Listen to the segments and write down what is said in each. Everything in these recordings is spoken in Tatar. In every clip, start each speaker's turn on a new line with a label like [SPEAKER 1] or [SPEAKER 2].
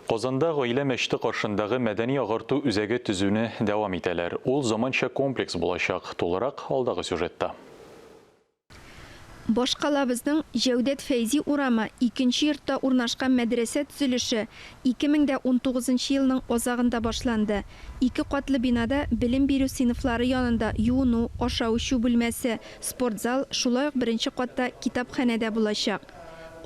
[SPEAKER 1] Qozanda гаилә мәчете каршындагы мәдәни агарту үзәге төзүне дәвам итәләр. Ул заманча комплекс булачак. Тулырак алдагы сюжетта.
[SPEAKER 2] Башкалабызның Җәүдәт Фәйзи урамы 2нче йортта урнашкан мәдрәсә төзелеше 2019 елның азагында башланды. 2 катлы бинада белем бирү сыйныфлары янында юыну, ашау-эчү бүлмәсе, спортзал, шулай ук беренче катта китапханәдә булачак.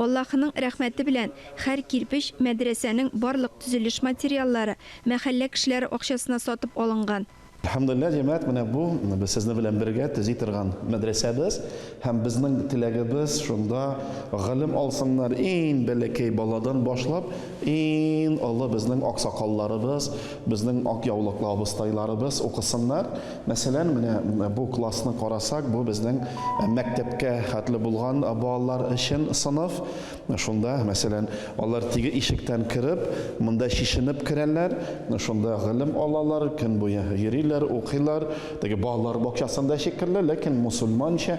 [SPEAKER 2] Аллаһының рәхмәте белән һәр кирпеч мәдрәсәнең барлык төзелеш материаллары мәхәллә кешеләре акчасына сатып алынган.
[SPEAKER 3] Alhamdulillah җәмәгать менә бу без сезнең белән бергә төзи торган мәдрәсәбез һәм безнең теләгебез шунда гылым алсыннар иң бәләкәй баладан башлап иң олы безнең аксакалларыбыз, безнең ак яулыклы абыстайларыбыз укысыннар. Мәсәлән, менә бу классны карасак, бу безнең мәктәпкә хәтле булган балалар өчен сыйныф. Шунда, мәсәлән, алар тиге ишектән кирип, монда шишенеп керәләр, шунда гылым алалар, көн буе йөриләр, укыйлар, теге балалар бакчасында шикелле, ләкин мусульманча.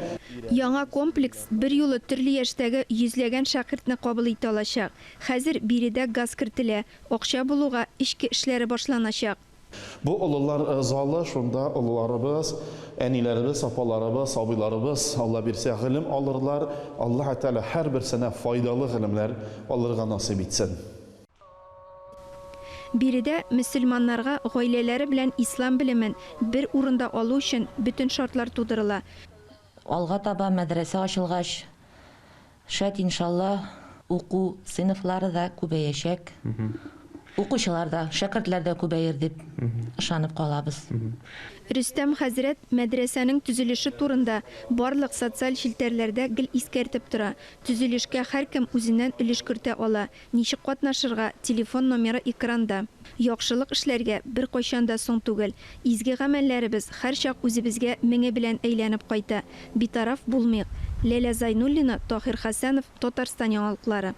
[SPEAKER 2] Яңа комплекс бер юлы төрле яшьтәге йөзләгән шәкертне кабул итә алачак. Хәзер биредә газ кертелә, акча булуга ички эшләре башланачак.
[SPEAKER 3] Бу олылар залы, шунда олыларыбыз, әниләребез, апаларыбыз, абыйларыбыз, Алла бирсә гылым алырлар, Аллаһ Тәгалә һәр берсенә файдалы гылымнар алырга насыйп итсен.
[SPEAKER 2] Биредә мөселманнарга гаиләләре белән ислам белемен бер урында алу өчен бүтән шартлар тудырыла.
[SPEAKER 4] Алга таба мәдрәсә ачылгач, шәт иншалла уку сыйныфлары да күбәячәк. Укучылар да, шәкертләр дә күбәер дип ышанып калабыз.
[SPEAKER 2] Рөстәм хәзрәт мәдрәсәнең төзелеше турында барлык социаль челтәрләрдә гел искәртеп тора. Төзелешкә һәркем үзеннән өлеш кертә ала. Ничек катнашырга, телефон номеры экранда. Яхшылык эшләргә бер кайчан да соң түгел. Изге гамәлләребез һәрчак үзебезгә меңе белән әйләнеп кайта. Битараф булмыйк. Ләлә Зайнуллина, Тахир Хәсәнов, Татарстан яңалыклары.